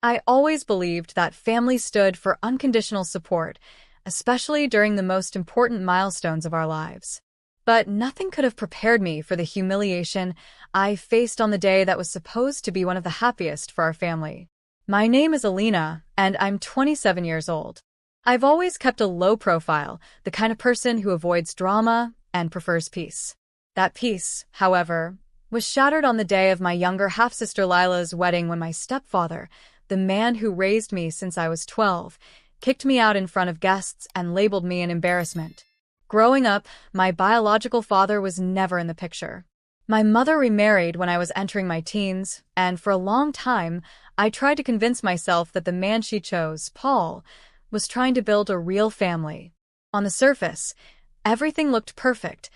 I always believed that family stood for unconditional support, especially during the most important milestones of our lives. But nothing could have prepared me for the humiliation I faced on the day that was supposed to be one of the happiest for our family. My name is Alina, and I'm 27 years old. I've always kept a low profile, the kind of person who avoids drama and prefers peace. That peace, however, was shattered on the day of my younger half-sister Lila's wedding when my stepfather, the man who raised me since I was 12, kicked me out in front of guests and labeled me an embarrassment. Growing up, my biological father was never in the picture. My mother remarried when I was entering my teens, and for a long time, I tried to convince myself that the man she chose, Paul, was trying to build a real family. On the surface, everything looked perfect.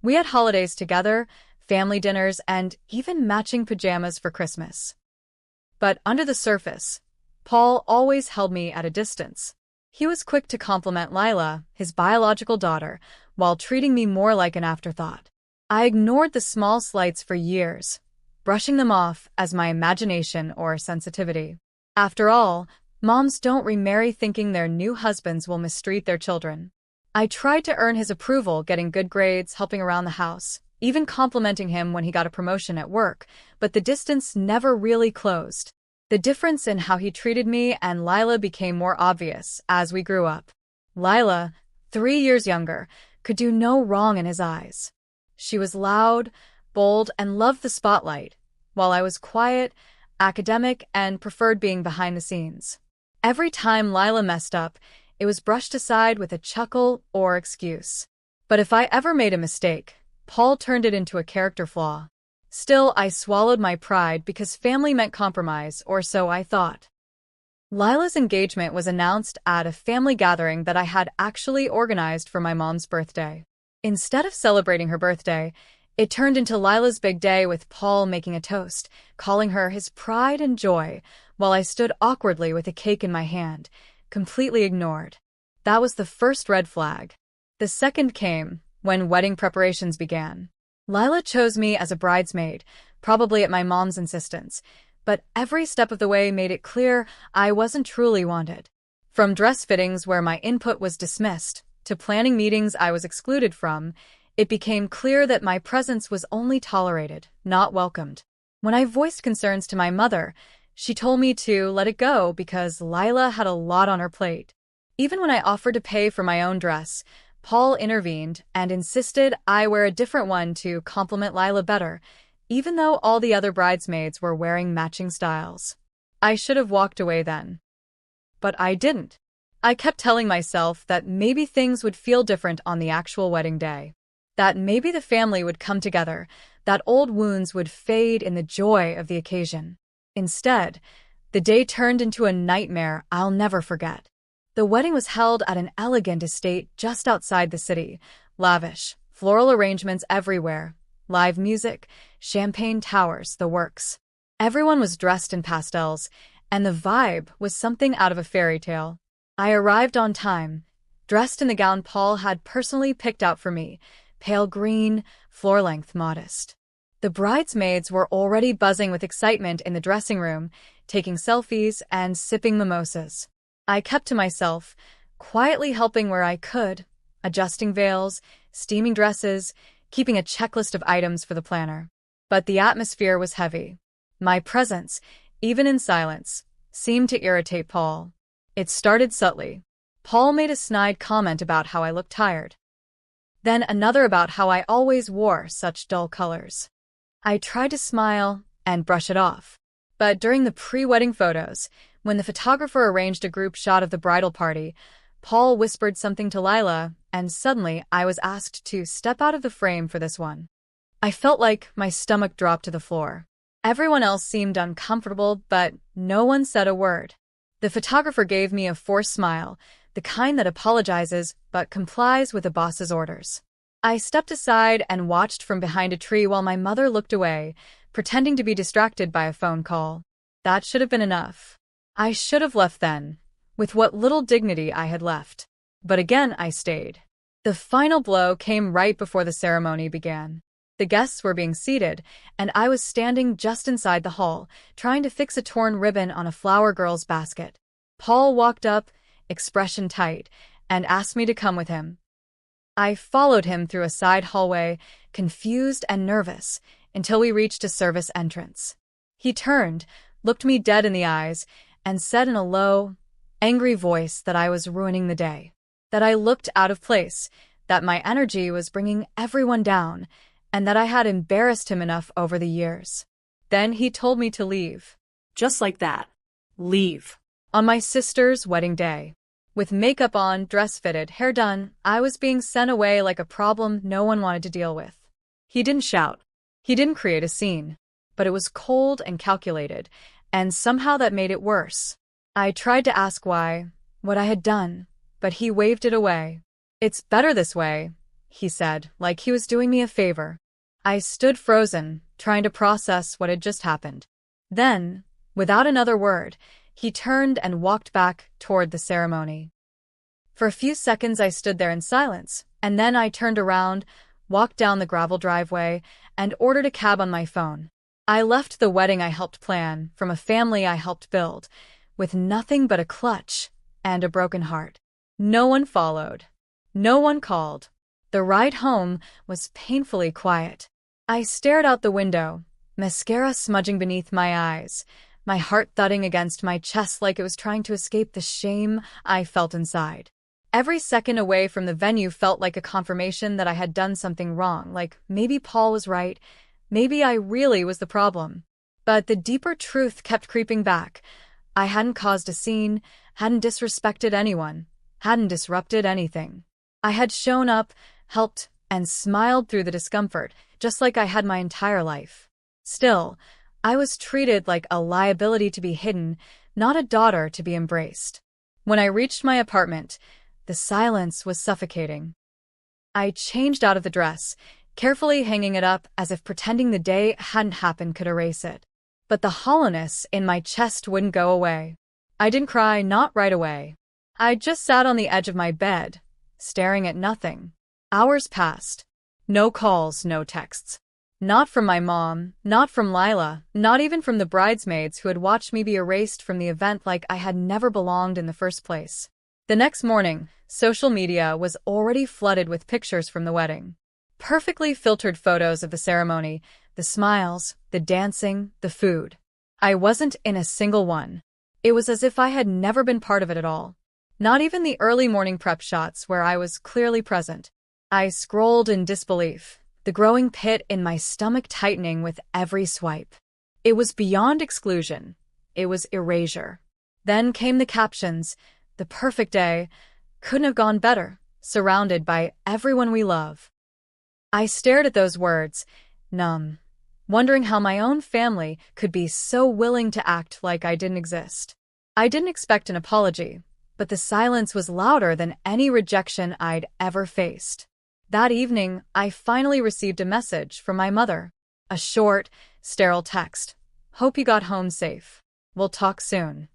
We had holidays together, family dinners, and even matching pajamas for Christmas. But under the surface, Paul always held me at a distance. He was quick to compliment Lila, his biological daughter, while treating me more like an afterthought. I ignored the small slights for years, brushing them off as my imagination or sensitivity. After all, moms don't remarry thinking their new husbands will mistreat their children. I tried to earn his approval, getting good grades, helping around the house, even complimenting him when he got a promotion at work, but the distance never really closed. The difference in how he treated me and Lila became more obvious as we grew up. Lila, 3 years younger, could do no wrong in his eyes. She was loud, bold, and loved the spotlight, while I was quiet, academic, and preferred being behind the scenes. Every time Lila messed up, it was brushed aside with a chuckle or excuse. But if I ever made a mistake, Paul turned it into a character flaw. Still, I swallowed my pride because family meant compromise, or so I thought. Lila's engagement was announced at a family gathering that I had actually organized for my mom's birthday. Instead of celebrating her birthday, it turned into Lila's big day with Paul making a toast, calling her his pride and joy, while I stood awkwardly with a cake in my hand, completely ignored. That was the first red flag. The second came when wedding preparations began. Lila chose me as a bridesmaid, probably at my mom's insistence, but every step of the way made it clear I wasn't truly wanted. From dress fittings where my input was dismissed, to planning meetings I was excluded from, it became clear that my presence was only tolerated, not welcomed. When I voiced concerns to my mother, she told me to let it go because Lila had a lot on her plate. Even when I offered to pay for my own dress, Paul intervened and insisted I wear a different one to compliment Lila better, even though all the other bridesmaids were wearing matching styles. I should have walked away then. But I didn't. I kept telling myself that maybe things would feel different on the actual wedding day. That maybe the family would come together, that old wounds would fade in the joy of the occasion. Instead, the day turned into a nightmare I'll never forget. The wedding was held at an elegant estate just outside the city. Lavish, floral arrangements everywhere, live music, champagne towers, the works. Everyone was dressed in pastels, and the vibe was something out of a fairy tale. I arrived on time, dressed in the gown Paul had personally picked out for me, pale green, floor-length modest. The bridesmaids were already buzzing with excitement in the dressing room, taking selfies and sipping mimosas. I kept to myself, quietly helping where I could, adjusting veils, steaming dresses, keeping a checklist of items for the planner. But the atmosphere was heavy. My presence, even in silence, seemed to irritate Paul. It started subtly. Paul made a snide comment about how I looked tired. Then another about how I always wore such dull colors. I tried to smile and brush it off. But during the pre-wedding photos, when the photographer arranged a group shot of the bridal party, Paul whispered something to Lila, and suddenly I was asked to step out of the frame for this one. I felt like my stomach dropped to the floor. Everyone else seemed uncomfortable, but no one said a word. The photographer gave me a forced smile, the kind that apologizes but complies with the boss's orders. I stepped aside and watched from behind a tree while my mother looked away, pretending to be distracted by a phone call. That should have been enough. I should have left then, with what little dignity I had left. But again I stayed. The final blow came right before the ceremony began. The guests were being seated, and I was standing just inside the hall, trying to fix a torn ribbon on a flower girl's basket. Paul walked up, expression tight, and asked me to come with him. I followed him through a side hallway, confused and nervous, until we reached a service entrance. He turned, looked me dead in the eyes, and said in a low, angry voice that I was ruining the day, that I looked out of place, that my energy was bringing everyone down, and that I had embarrassed him enough over the years. Then he told me to leave. Just like that. Leave. On my sister's wedding day. With makeup on, dress fitted, hair done, I was being sent away like a problem no one wanted to deal with. He didn't shout. He didn't create a scene. But it was cold and calculated, and somehow that made it worse. I tried to ask why, what I had done, but he waved it away. "It's better this way," he said, like he was doing me a favor. I stood frozen, trying to process what had just happened. Then, without another word, he turned and walked back toward the ceremony. For a few seconds I stood there in silence, and then I turned around, walked down the gravel driveway, and ordered a cab on my phone. I left the wedding I helped plan, from a family I helped build, with nothing but a clutch and a broken heart. No one followed. No one called. The ride home was painfully quiet. I stared out the window, mascara smudging beneath my eyes, my heart thudding against my chest like it was trying to escape the shame I felt inside. Every second away from the venue felt like a confirmation that I had done something wrong, like maybe Paul was right, maybe I really was the problem. But the deeper truth kept creeping back. I hadn't caused a scene, hadn't disrespected anyone, hadn't disrupted anything. I had shown up, helped, and smiled through the discomfort, just like I had my entire life. Still, I was treated like a liability to be hidden, not a daughter to be embraced. When I reached my apartment, the silence was suffocating. I changed out of the dress, carefully hanging it up as if pretending the day hadn't happened could erase it. But the hollowness in my chest wouldn't go away. I didn't cry, not right away. I just sat on the edge of my bed, staring at nothing. Hours passed. No calls, no texts. Not from my mom, not from Lila, not even from the bridesmaids who had watched me be erased from the event like I had never belonged in the first place. The next morning, social media was already flooded with pictures from the wedding. Perfectly filtered photos of the ceremony, the smiles, the dancing, the food. I wasn't in a single one. It was as if I had never been part of it at all. Not even the early morning prep shots where I was clearly present. I scrolled in disbelief, the growing pit in my stomach tightening with every swipe. It was beyond exclusion. It was erasure. Then came the captions, "The perfect day. Couldn't have gone better. Surrounded by everyone we love." I stared at those words, numb, wondering how my own family could be so willing to act like I didn't exist. I didn't expect an apology, but the silence was louder than any rejection I'd ever faced. That evening, I finally received a message from my mother. A short, sterile text. "Hope you got home safe. We'll talk soon."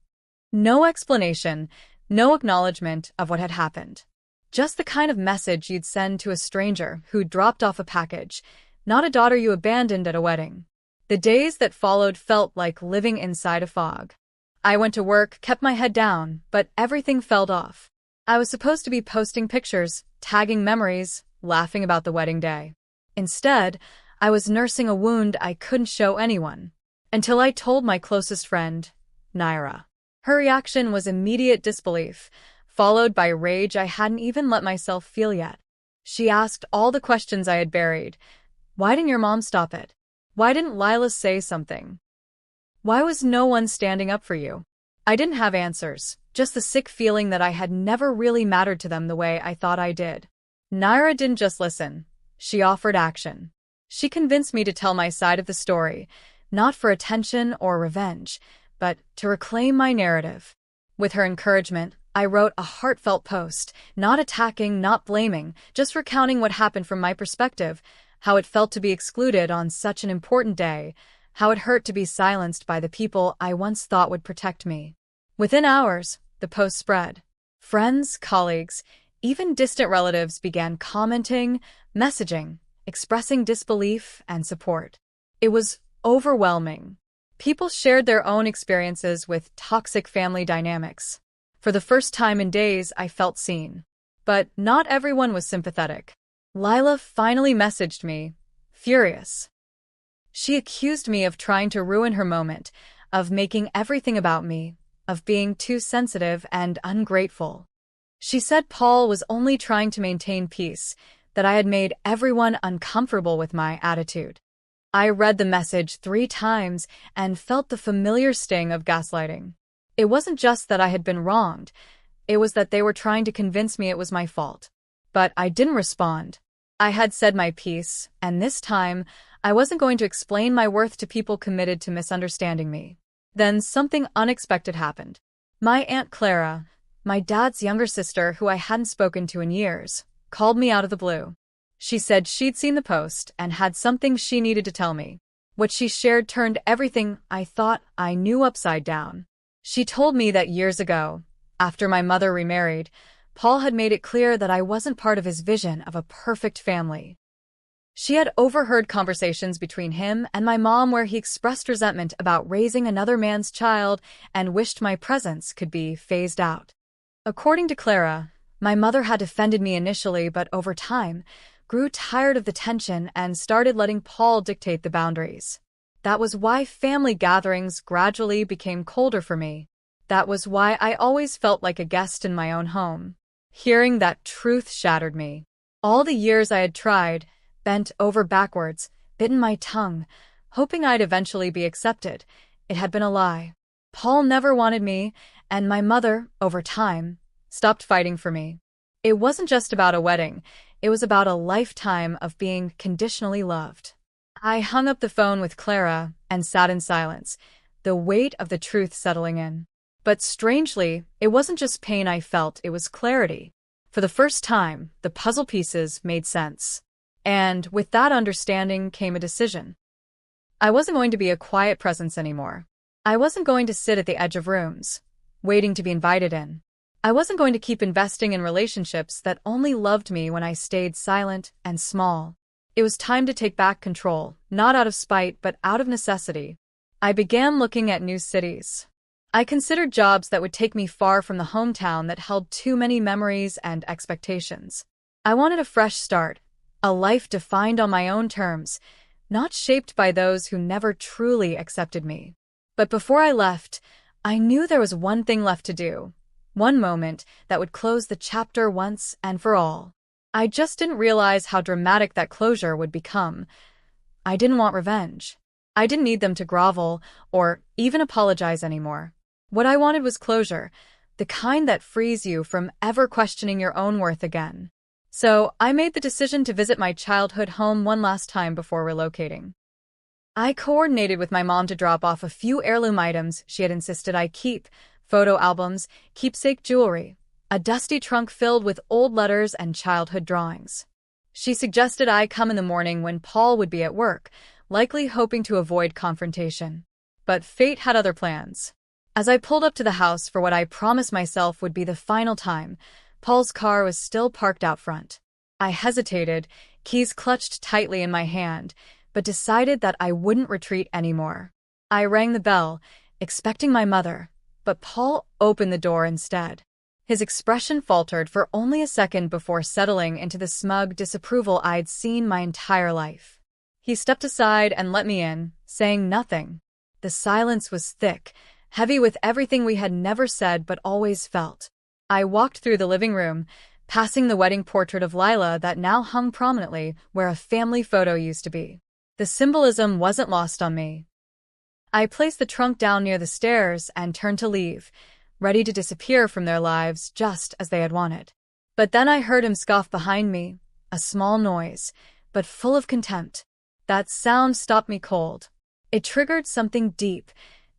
No explanation, no acknowledgement of what had happened. Just the kind of message you'd send to a stranger who dropped off a package, not a daughter you abandoned at a wedding. The days that followed felt like living inside a fog. I went to work, kept my head down, but everything felt off. I was supposed to be posting pictures, tagging memories, laughing about the wedding day. Instead, I was nursing a wound I couldn't show anyone. Until I told my closest friend, Naira. Her reaction was immediate disbelief, followed by rage I hadn't even let myself feel yet. She asked all the questions I had buried. Why didn't your mom stop it? Why didn't Lila say something? Why was no one standing up for you? I didn't have answers, just the sick feeling that I had never really mattered to them the way I thought I did. Naira didn't just listen. She offered action. She convinced me to tell my side of the story, not for attention or revenge, but to reclaim my narrative. With her encouragement, I wrote a heartfelt post, not attacking, not blaming, just recounting what happened from my perspective, how it felt to be excluded on such an important day, how it hurt to be silenced by the people I once thought would protect me. Within hours, the post spread. Friends, colleagues, even distant relatives began commenting, messaging, expressing disbelief and support. It was overwhelming. People shared their own experiences with toxic family dynamics. For the first time in days, I felt seen. But not everyone was sympathetic. Lila finally messaged me, furious. She accused me of trying to ruin her moment, of making everything about me, of being too sensitive and ungrateful. She said Paul was only trying to maintain peace, that I had made everyone uncomfortable with my attitude. I read the message 3 times and felt the familiar sting of gaslighting. It wasn't just that I had been wronged, it was that they were trying to convince me it was my fault. But I didn't respond. I had said my piece, and this time, I wasn't going to explain my worth to people committed to misunderstanding me. Then something unexpected happened. My Aunt Clara, my dad's younger sister who I hadn't spoken to in years, called me out of the blue. She said she'd seen the post and had something she needed to tell me. What she shared turned everything I thought I knew upside down. She told me that years ago, after my mother remarried, Paul had made it clear that I wasn't part of his vision of a perfect family. She had overheard conversations between him and my mom where he expressed resentment about raising another man's child and wished my presence could be phased out. According to Clara, my mother had defended me initially, but over time, grew tired of the tension and started letting Paul dictate the boundaries. That was why family gatherings gradually became colder for me. That was why I always felt like a guest in my own home. Hearing that truth shattered me. All the years I had tried, bent over backwards, bitten my tongue, hoping I'd eventually be accepted, it had been a lie. Paul never wanted me, and my mother, over time, stopped fighting for me. It wasn't just about a wedding, it was about a lifetime of being conditionally loved. I hung up the phone with Clara and sat in silence, the weight of the truth settling in. But strangely, it wasn't just pain I felt, it was clarity. For the first time, the puzzle pieces made sense. And with that understanding came a decision. I wasn't going to be a quiet presence anymore. I wasn't going to sit at the edge of rooms, waiting to be invited in. I wasn't going to keep investing in relationships that only loved me when I stayed silent and small. It was time to take back control, not out of spite, but out of necessity. I began looking at new cities. I considered jobs that would take me far from the hometown that held too many memories and expectations. I wanted a fresh start, a life defined on my own terms, not shaped by those who never truly accepted me. But before I left, I knew there was one thing left to do, one moment that would close the chapter once and for all. I just didn't realize how dramatic that closure would become. I didn't want revenge. I didn't need them to grovel or even apologize anymore. What I wanted was closure, the kind that frees you from ever questioning your own worth again. So I made the decision to visit my childhood home one last time before relocating. I coordinated with my mom to drop off a few heirloom items she had insisted I keep: photo albums, keepsake jewelry, a dusty trunk filled with old letters and childhood drawings. She suggested I come in the morning when Paul would be at work, likely hoping to avoid confrontation. But fate had other plans. As I pulled up to the house for what I promised myself would be the final time, Paul's car was still parked out front. I hesitated, keys clutched tightly in my hand, but decided that I wouldn't retreat anymore. I rang the bell, expecting my mother, but Paul opened the door instead. His expression faltered for only a second before settling into the smug disapproval I'd seen my entire life. He stepped aside and let me in, saying nothing. The silence was thick, heavy with everything we had never said but always felt. I walked through the living room, passing the wedding portrait of Lila that now hung prominently where a family photo used to be. The symbolism wasn't lost on me. I placed the trunk down near the stairs and turned to leave, ready to disappear from their lives just as they had wanted. But then I heard him scoff behind me, a small noise, but full of contempt. That sound stopped me cold. It triggered something deep,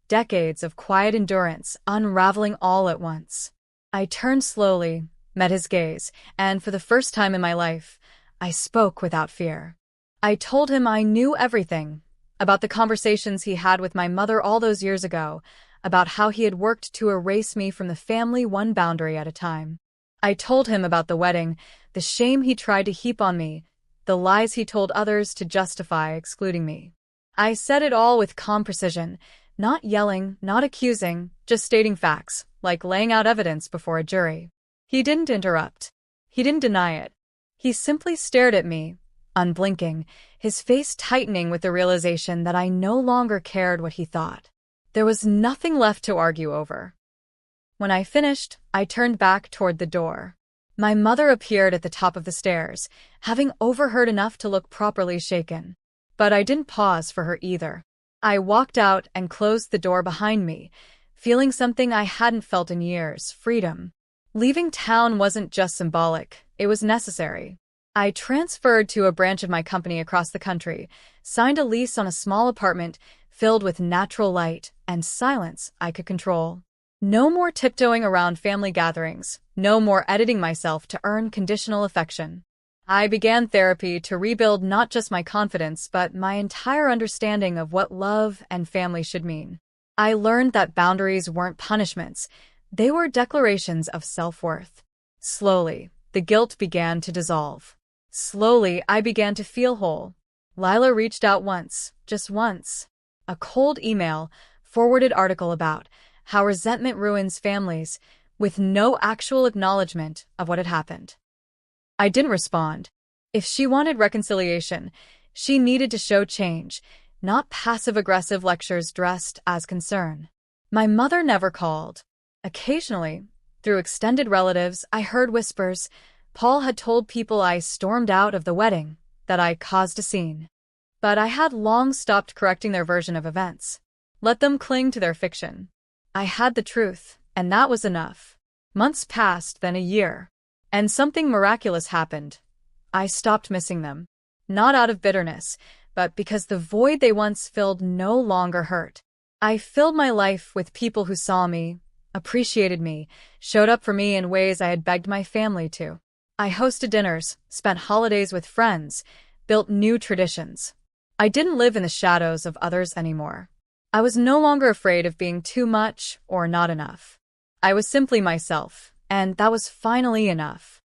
decades of quiet endurance unraveling all at once. I turned slowly, met his gaze, and for the first time in my life, I spoke without fear. I told him I knew everything, about the conversations he had with my mother all those years ago, about how he had worked to erase me from the family one boundary at a time. I told him about the wedding, the shame he tried to heap on me, the lies he told others to justify excluding me. I said it all with calm precision, not yelling, not accusing, just stating facts, like laying out evidence before a jury. He didn't interrupt. He didn't deny it. He simply stared at me, unblinking, his face tightening with the realization that I no longer cared what he thought. There was nothing left to argue over. When I finished, I turned back toward the door. My mother appeared at the top of the stairs, having overheard enough to look properly shaken. But I didn't pause for her either. I walked out and closed the door behind me, feeling something I hadn't felt in years: freedom. Leaving town wasn't just symbolic, it was necessary. I transferred to a branch of my company across the country, signed a lease on a small apartment filled with natural light and silence I could control. No more tiptoeing around family gatherings, no more editing myself to earn conditional affection. I began therapy to rebuild not just my confidence, but my entire understanding of what love and family should mean. I learned that boundaries weren't punishments, they were declarations of self-worth. Slowly, the guilt began to dissolve. Slowly, I began to feel whole. Lila reached out once, just once. A cold email, forwarded article about how resentment ruins families, with no actual acknowledgement of what had happened. I didn't respond. If she wanted reconciliation, she needed to show change, not passive-aggressive lectures dressed as concern. My mother never called. Occasionally, through extended relatives, I heard whispers. Paul had told people I stormed out of the wedding, that I caused a scene. But I had long stopped correcting their version of events. Let them cling to their fiction. I had the truth, and that was enough. Months passed, then a year. And something miraculous happened. I stopped missing them. Not out of bitterness, but because the void they once filled no longer hurt. I filled my life with people who saw me, appreciated me, showed up for me in ways I had begged my family to. I hosted dinners, spent holidays with friends, built new traditions. I didn't live in the shadows of others anymore. I was no longer afraid of being too much or not enough. I was simply myself, and that was finally enough.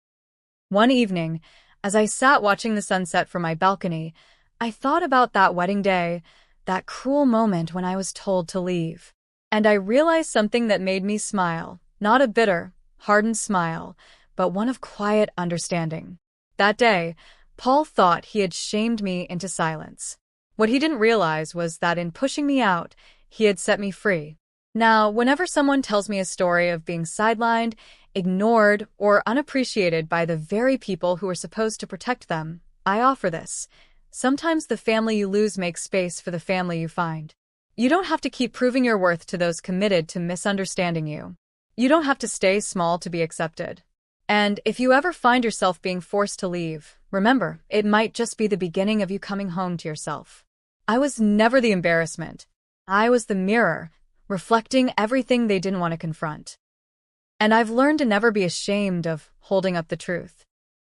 One evening, as I sat watching the sunset from my balcony, I thought about that wedding day, that cruel moment when I was told to leave. And I realized something that made me smile, not a bitter, hardened smile, but one of quiet understanding. That day, Paul thought he had shamed me into silence. What he didn't realize was that in pushing me out, he had set me free. Now, whenever someone tells me a story of being sidelined, ignored, or unappreciated by the very people who are supposed to protect them, I offer this. Sometimes the family you lose makes space for the family you find. You don't have to keep proving your worth to those committed to misunderstanding you. You don't have to stay small to be accepted. And if you ever find yourself being forced to leave, remember, it might just be the beginning of you coming home to yourself. I was never the embarrassment. I was the mirror, reflecting everything they didn't want to confront. And I've learned to never be ashamed of holding up the truth.